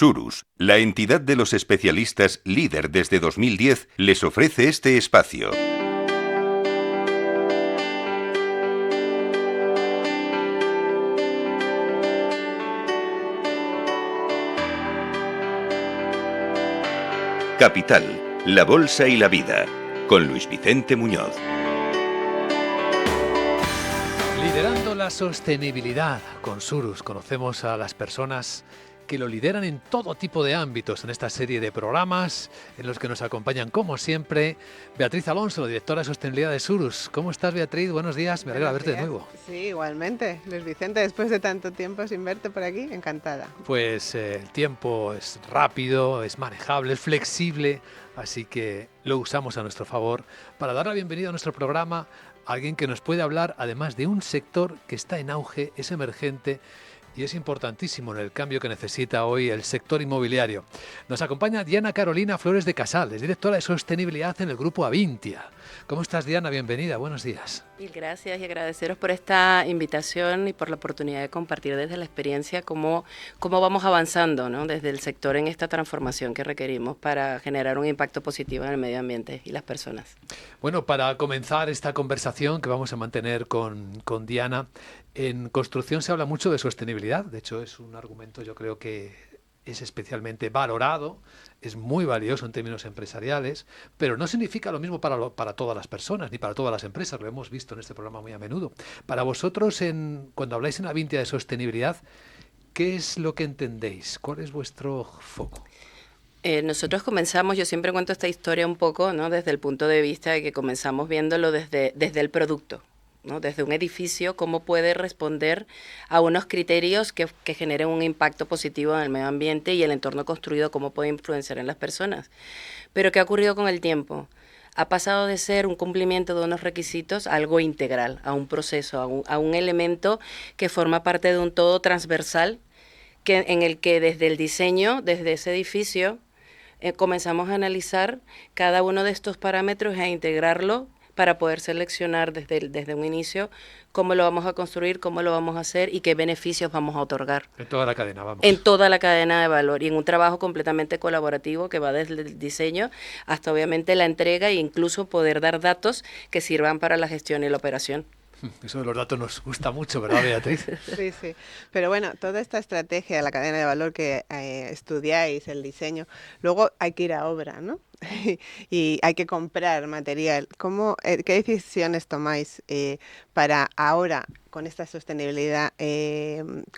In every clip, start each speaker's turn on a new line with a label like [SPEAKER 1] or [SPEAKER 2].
[SPEAKER 1] Surus, la entidad de los especialistas líder desde 2010, les ofrece este espacio. Capital, la bolsa y la vida, con Luis Vicente Muñoz.
[SPEAKER 2] Liderando la sostenibilidad con Surus, conocemos a las personas que lo lideran en todo tipo de ámbitos en esta serie de programas en los que nos acompañan, como siempre, Beatriz Alonso, directora de sostenibilidad de Surus. ¿Cómo estás, Beatriz? Buenos días, me alegra verte de nuevo.
[SPEAKER 3] Sí, igualmente. Luis Vicente, después de tanto tiempo sin verte por aquí, encantada.
[SPEAKER 2] Pues el tiempo es rápido, es manejable, es flexible, así que lo usamos a nuestro favor para dar la bienvenida a nuestro programa a alguien que nos puede hablar, además de un sector que está en auge, es emergente, y es importantísimo en el cambio que necesita hoy el sector inmobiliario. Nos acompaña Diana Carolina Flores de Casal, es directora de sostenibilidad en el grupo Avintia. ¿Cómo estás, Diana? Bienvenida, buenos días.
[SPEAKER 4] Mil gracias y agradeceros por esta invitación y por la oportunidad de compartir desde la experiencia cómo vamos avanzando, ¿no?, desde el sector en esta transformación que requerimos para generar un impacto positivo en el medio ambiente y las personas.
[SPEAKER 2] Bueno, para comenzar esta conversación que vamos a mantener con Diana, en construcción se habla mucho de sostenibilidad. De hecho, es un argumento, yo creo que es especialmente valorado, es muy valioso en términos empresariales, pero no significa lo mismo para todas las personas ni para todas las empresas. Lo hemos visto en este programa muy a menudo. Para vosotros, cuando habláis en Avintia de sostenibilidad, ¿qué es lo que entendéis? ¿Cuál es vuestro foco?
[SPEAKER 4] Nosotros comenzamos, yo siempre cuento esta historia un poco, ¿no?, desde el punto de vista de que comenzamos viéndolo desde el producto, ¿no?, desde un edificio, cómo puede responder a unos criterios que generen un impacto positivo en el medio ambiente, y el entorno construido, cómo puede influenciar en las personas. Pero ¿qué ha ocurrido con el tiempo? Ha pasado de ser un cumplimiento de unos requisitos a algo integral, a un proceso, a un elemento que forma parte de un todo transversal, en el que desde el diseño, desde ese edificio, comenzamos a analizar cada uno de estos parámetros e a integrarlo para poder seleccionar desde un inicio cómo lo vamos a construir, cómo lo vamos a hacer y qué beneficios vamos a otorgar.
[SPEAKER 2] En toda la cadena, vamos.
[SPEAKER 4] En toda la cadena de valor, y en un trabajo completamente colaborativo que va desde el diseño hasta obviamente la entrega, e incluso poder dar datos que sirvan para la gestión y la operación.
[SPEAKER 2] Eso de los datos nos gusta mucho, ¿verdad, Beatriz?
[SPEAKER 3] Sí, sí. Pero bueno, toda esta estrategia de la cadena de valor que estudiáis, el diseño, luego hay que ir a obra, ¿no? Y hay que comprar material. ¿Qué decisiones tomáis para ahora, con esta sostenibilidad,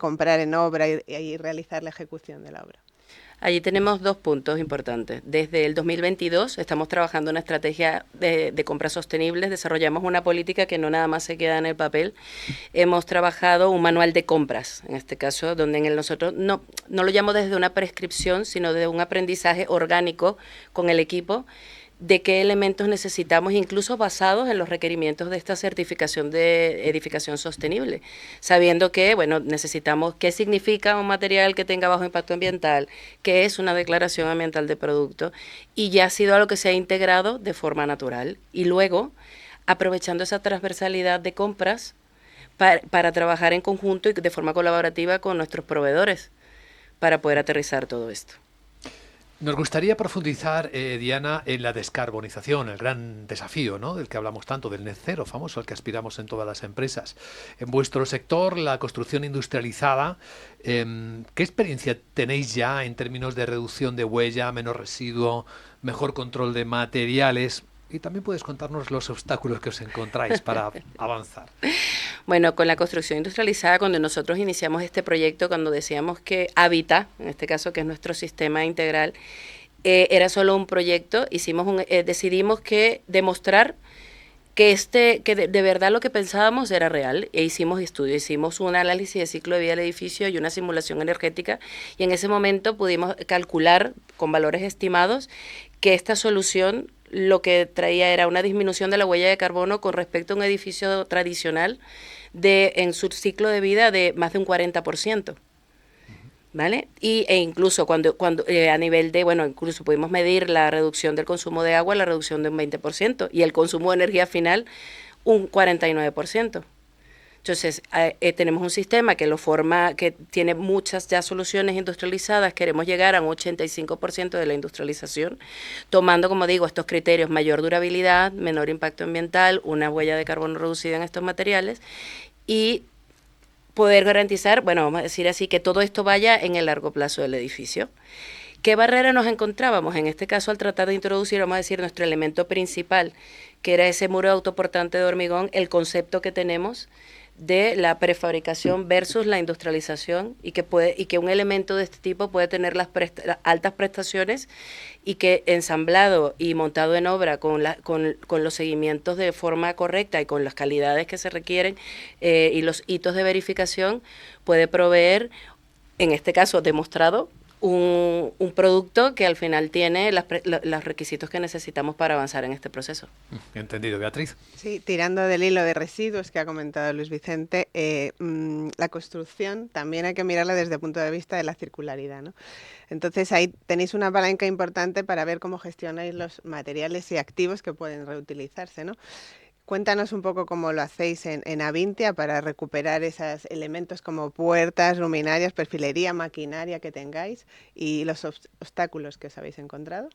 [SPEAKER 3] comprar en obra y realizar la ejecución de la obra?
[SPEAKER 4] Allí tenemos dos puntos importantes. Desde el 2022 estamos trabajando una estrategia de compras sostenibles, desarrollamos una política que no nada más se queda en el papel. Hemos trabajado un manual de compras, en este caso, donde nosotros no lo llamo desde una prescripción, sino de un aprendizaje orgánico con el equipo, de qué elementos necesitamos, incluso basados en los requerimientos de esta certificación de edificación sostenible, sabiendo que, bueno, necesitamos qué significa un material que tenga bajo impacto ambiental, qué es una declaración ambiental de producto, y ya ha sido algo que se ha integrado de forma natural. Y luego, aprovechando esa transversalidad de compras para trabajar en conjunto y de forma colaborativa con nuestros proveedores para poder aterrizar todo esto.
[SPEAKER 2] Nos gustaría profundizar, Diana, en la descarbonización, el gran desafío, ¿no?, del que hablamos tanto, del net cero famoso al que aspiramos en todas las empresas. En vuestro sector, la construcción industrializada, ¿qué experiencia tenéis ya en términos de reducción de huella, menos residuo, mejor control de materiales? Y también puedes contarnos los obstáculos que os encontráis para avanzar.
[SPEAKER 4] Bueno, con la construcción industrializada, cuando nosotros iniciamos este proyecto, cuando decíamos que Habita, en este caso que es nuestro sistema integral, era solo un proyecto, decidimos que demostrar que de verdad lo que pensábamos era real, e hicimos estudios, hicimos un análisis de ciclo de vida del edificio y una simulación energética, y en ese momento pudimos calcular con valores estimados que esta solución lo que traía era una disminución de la huella de carbono con respecto a un edificio tradicional en su ciclo de vida de más de un 40%. ¿Vale? E incluso cuando a nivel incluso pudimos medir la reducción del consumo de agua, la reducción de un 20%, y el consumo de energía final un 49%. Entonces, tenemos un sistema que lo forma, que tiene muchas ya soluciones industrializadas, queremos llegar a un 85% de la industrialización, tomando, como digo, estos criterios: mayor durabilidad, menor impacto ambiental, una huella de carbono reducida en estos materiales, y poder garantizar, bueno, vamos a decir así, que todo esto vaya en el largo plazo del edificio. ¿Qué barrera nos encontrábamos? En este caso, al tratar de introducir, vamos a decir, nuestro elemento principal, que era ese muro autoportante de hormigón, el concepto que tenemos de la prefabricación versus la industrialización, y que un elemento de este tipo puede tener las altas prestaciones, y que ensamblado y montado en obra con los seguimientos de forma correcta y con las calidades que se requieren y los hitos de verificación, puede proveer, en este caso demostrado, un producto que al final tiene los requisitos que necesitamos para avanzar en este proceso.
[SPEAKER 2] Entendido, Beatriz.
[SPEAKER 3] Sí, tirando del hilo de residuos que ha comentado Luis Vicente, la construcción también hay que mirarla desde el punto de vista de la circularidad, ¿no? Entonces ahí tenéis una palanca importante para ver cómo gestionáis los materiales y activos que pueden reutilizarse, ¿no? Cuéntanos un poco cómo lo hacéis en Avintia para recuperar esos elementos como puertas, luminarias, perfilería, maquinaria que tengáis, y los obstáculos que os habéis encontrado.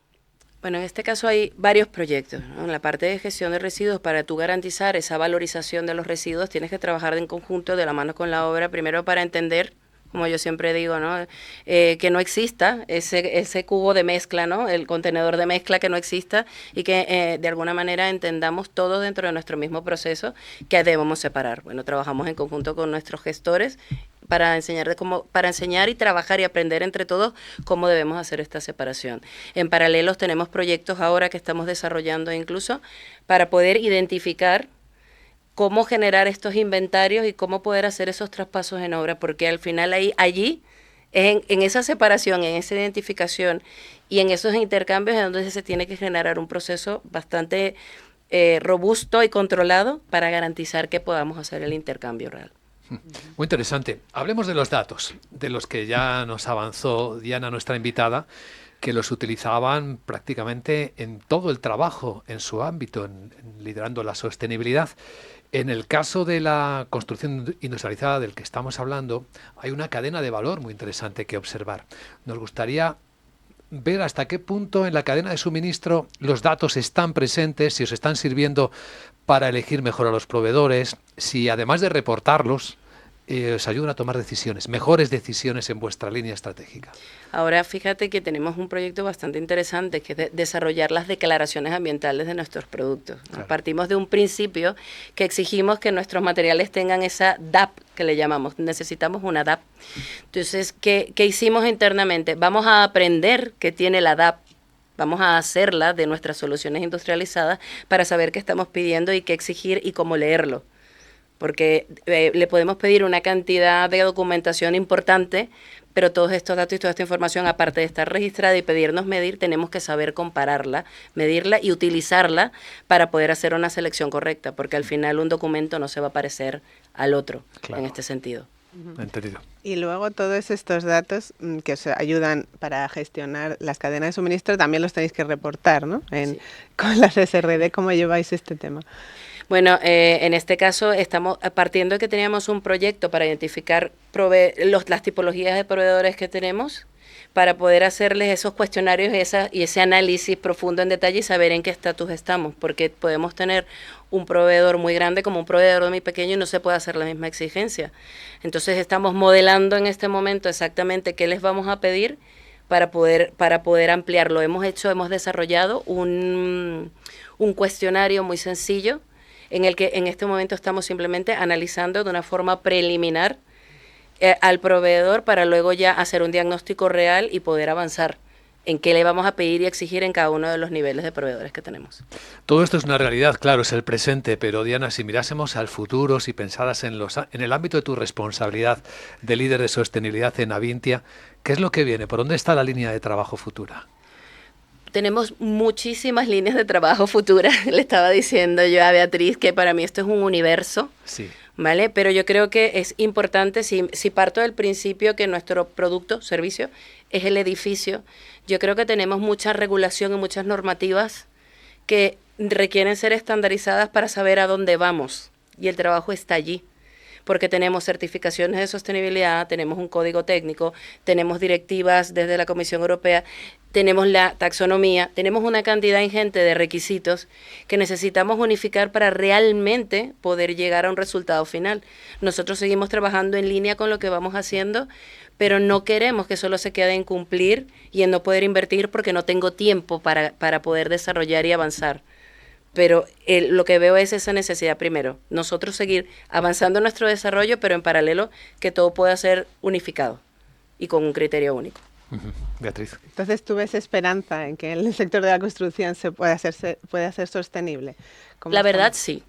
[SPEAKER 4] Bueno, en este caso hay varios proyectos, ¿no? En la parte de gestión de residuos, para tú garantizar esa valorización de los residuos, tienes que trabajar en conjunto, de la mano con la obra, primero para entender, como yo siempre digo, ¿no? Que no exista ese cubo de mezcla, ¿no? El contenedor de mezcla, que no exista, y que de alguna manera entendamos todo dentro de nuestro mismo proceso que debemos separar. Bueno, trabajamos en conjunto con nuestros gestores para enseñar y trabajar y aprender entre todos cómo debemos hacer esta separación. En paralelo tenemos proyectos ahora que estamos desarrollando incluso para poder identificar cómo generar estos inventarios y cómo poder hacer esos traspasos en obra, porque al final allí, en esa separación, en esa identificación y en esos intercambios es donde se tiene que generar un proceso bastante robusto y controlado para garantizar que podamos hacer el intercambio real.
[SPEAKER 2] Muy interesante. Hablemos de los datos, de los que ya nos avanzó Diana, nuestra invitada, que los utilizaban prácticamente en todo el trabajo en su ámbito, en liderando la sostenibilidad. En el caso de la construcción industrializada del que estamos hablando, hay una cadena de valor muy interesante que observar. Nos gustaría ver hasta qué punto en la cadena de suministro los datos están presentes, si os están sirviendo para elegir mejor a los proveedores, si además de reportarlos, os ayudan a tomar decisiones, mejores decisiones en vuestra línea estratégica.
[SPEAKER 4] Ahora fíjate que tenemos un proyecto bastante interesante, que es desarrollar las declaraciones ambientales de nuestros productos. Claro. Partimos de un principio que exigimos que nuestros materiales tengan esa DAP, que le llamamos. Necesitamos una DAP. Entonces, ¿qué hicimos internamente? Vamos a aprender qué tiene la DAP. Vamos a hacerla de nuestras soluciones industrializadas para saber qué estamos pidiendo y qué exigir y cómo leerlo. Porque le podemos pedir una cantidad de documentación importante, pero todos estos datos y toda esta información, aparte de estar registrada y pedirnos medir, tenemos que saber compararla, medirla y utilizarla para poder hacer una selección correcta, porque al final un documento no se va a parecer al otro, claro, en este sentido.
[SPEAKER 2] Entendido.
[SPEAKER 3] Y luego todos estos datos que os ayudan para gestionar las cadenas de suministro también los tenéis que reportar, ¿no?
[SPEAKER 4] Sí.
[SPEAKER 3] Con las SRD, ¿cómo lleváis este tema?
[SPEAKER 4] Bueno, en este caso estamos partiendo de que teníamos un proyecto para identificar las tipologías de proveedores que tenemos, para poder hacerles esos cuestionarios y ese análisis profundo en detalle y saber en qué estatus estamos, porque podemos tener un proveedor muy grande como un proveedor muy pequeño y no se puede hacer la misma exigencia. Entonces estamos modelando en este momento exactamente qué les vamos a pedir para poder ampliarlo. Hemos desarrollado un cuestionario muy sencillo, en el que en este momento estamos simplemente analizando de una forma preliminar al proveedor, para luego ya hacer un diagnóstico real y poder avanzar en qué le vamos a pedir y exigir en cada uno de los niveles de proveedores que tenemos.
[SPEAKER 2] Todo esto es una realidad, claro, es el presente, pero Diana, si mirásemos al futuro, si pensaras en el ámbito de tu responsabilidad de líder de sostenibilidad en Avintia, ¿qué es lo que viene? ¿Por dónde está la línea de trabajo futura?
[SPEAKER 4] Tenemos muchísimas líneas de trabajo futuras. Le estaba diciendo yo a Beatriz que para mí esto es un universo, sí, ¿vale? Pero yo creo que es importante, si parto del principio que nuestro producto, servicio, es el edificio, yo creo que tenemos mucha regulación y muchas normativas que requieren ser estandarizadas para saber a dónde vamos, y el trabajo está allí. porque tenemos certificaciones de sostenibilidad, tenemos un código técnico, tenemos directivas desde la Comisión Europea, tenemos la taxonomía, tenemos una cantidad ingente de requisitos que necesitamos unificar para realmente poder llegar a un resultado final. Nosotros seguimos trabajando en línea con lo que vamos haciendo, pero no queremos que solo se quede en cumplir y en no poder invertir porque no tengo tiempo para poder desarrollar y avanzar. Pero lo que veo es esa necesidad primero, nosotros seguir avanzando en nuestro desarrollo, pero en paralelo que todo pueda ser unificado y con un criterio único.
[SPEAKER 2] Beatriz.
[SPEAKER 3] Entonces, ¿tú ves esperanza en que el sector de la construcción pueda ser sostenible?
[SPEAKER 4] La verdad, sí.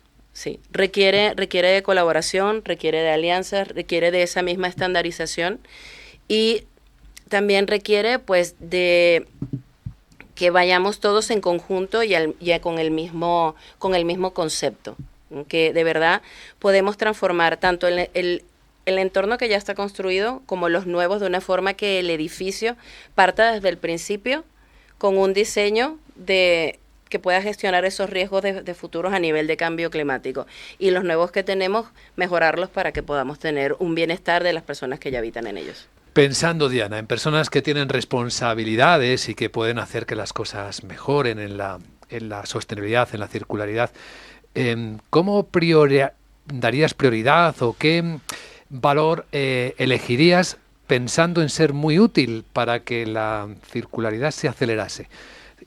[SPEAKER 4] Requiere de colaboración, requiere de alianzas, requiere de esa misma estandarización y también requiere, pues, de que vayamos todos en conjunto y con el mismo concepto, ¿no? Que de verdad podemos transformar tanto el entorno que ya está construido como los nuevos de una forma que el edificio parta desde el principio con un diseño que pueda gestionar esos riesgos de futuros a nivel de cambio climático. Y los nuevos que tenemos, mejorarlos para que podamos tener un bienestar de las personas que ya habitan en ellos.
[SPEAKER 2] Pensando, Diana, en personas que tienen responsabilidades y que pueden hacer que las cosas mejoren en la sostenibilidad, en la circularidad, ¿cómo darías prioridad o qué valor elegirías pensando en ser muy útil para que la circularidad se acelerase?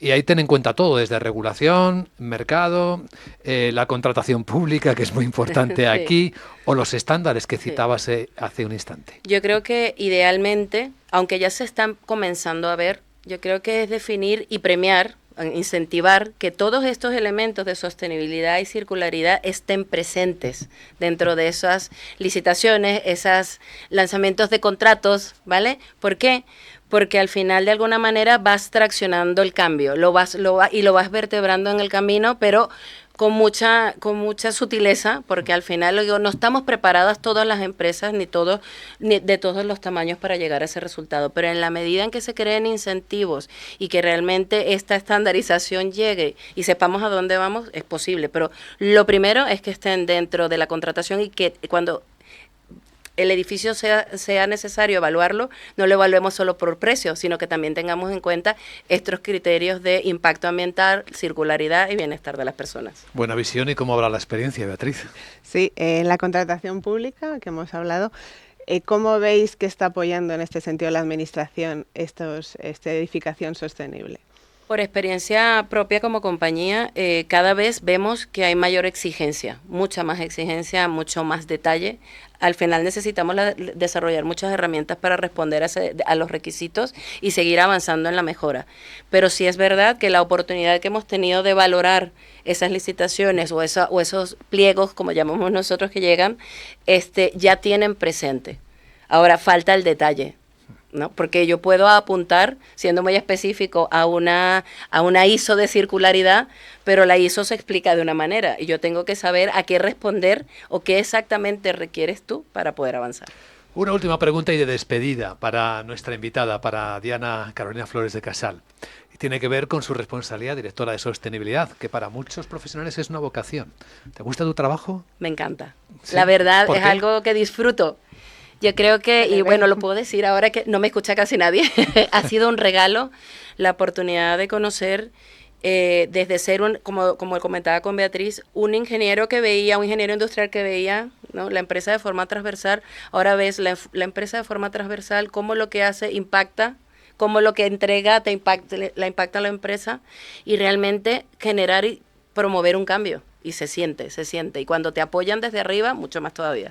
[SPEAKER 2] Y ahí ten en cuenta todo, desde regulación, mercado, la contratación pública, que es muy importante aquí, o los estándares que citabas hace un instante.
[SPEAKER 4] Yo creo que idealmente, aunque ya se están comenzando a ver, yo creo que es definir y premiar, incentivar que todos estos elementos de sostenibilidad y circularidad estén presentes dentro de esas licitaciones, esos lanzamientos de contratos, ¿vale? ¿Por qué? Porque al final de alguna manera vas traccionando el cambio, lo vas vertebrando en el camino, pero con mucha sutileza, porque al final no estamos preparadas todas las empresas ni de todos los tamaños para llegar a ese resultado, pero en la medida en que se creen incentivos y que realmente esta estandarización llegue y sepamos a dónde vamos, es posible, pero lo primero es que estén dentro de la contratación y que cuando el edificio sea necesario evaluarlo, no lo evaluemos solo por precio, sino que también tengamos en cuenta estos criterios de impacto ambiental, circularidad y bienestar de las personas.
[SPEAKER 2] Buena visión. ¿Y cómo habrá la experiencia, Beatriz?
[SPEAKER 3] Sí, en la contratación pública que hemos hablado, ¿cómo veis que está apoyando en este sentido la Administración esta edificación sostenible?
[SPEAKER 4] Por experiencia propia como compañía, cada vez vemos que hay mayor exigencia, mucha más exigencia, mucho más detalle. Al final necesitamos desarrollar muchas herramientas para responder a los requisitos y seguir avanzando en la mejora. Pero sí es verdad que la oportunidad que hemos tenido de valorar esas licitaciones o esos pliegos, como llamamos nosotros, que llegan, ya tienen presente. Ahora falta el detalle, ¿no? Porque yo puedo apuntar, siendo muy específico, a una ISO de circularidad, pero la ISO se explica de una manera y yo tengo que saber a qué responder o qué exactamente requieres tú para poder avanzar.
[SPEAKER 2] Una última pregunta y de despedida para nuestra invitada, para Diana Carolina Flores de Casal. Y tiene que ver con su responsabilidad directora de sostenibilidad, que para muchos profesionales es una vocación. ¿Te gusta tu trabajo?
[SPEAKER 4] Me encanta.
[SPEAKER 2] ¿Sí?
[SPEAKER 4] La verdad
[SPEAKER 2] ¿Por
[SPEAKER 4] es
[SPEAKER 2] qué?
[SPEAKER 4] algo que disfruto. Yo creo que, y bueno, lo puedo decir ahora que no me escucha casi nadie, ha sido un regalo la oportunidad de conocer desde ser, como comentaba con Beatriz, un ingeniero industrial que veía, ¿no?, la empresa de forma transversal. Ahora ves la empresa de forma transversal, cómo lo que hace impacta, cómo lo que entrega la impacta a la empresa y realmente generar y promover un cambio. Y se siente. Y cuando te apoyan desde arriba, mucho más todavía.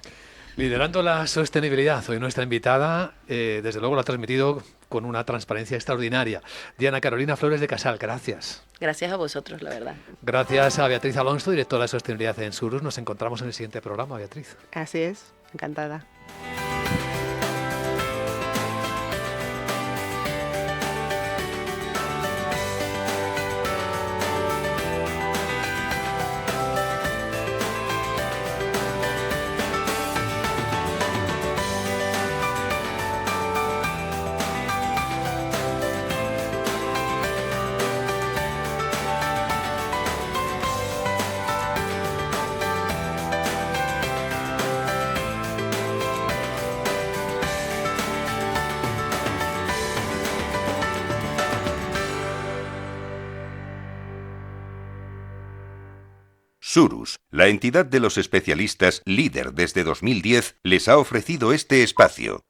[SPEAKER 2] Liderando la sostenibilidad, hoy nuestra invitada, desde luego lo ha transmitido con una transparencia extraordinaria. Diana Carolina Flores de Casal, gracias.
[SPEAKER 4] Gracias a vosotros, la verdad.
[SPEAKER 2] Gracias a Beatriz Alonso, directora de sostenibilidad en Surus. Nos encontramos en el siguiente programa, Beatriz.
[SPEAKER 3] Así es, encantada.
[SPEAKER 1] Surus, la entidad de los especialistas líder desde 2010, les ha ofrecido este espacio.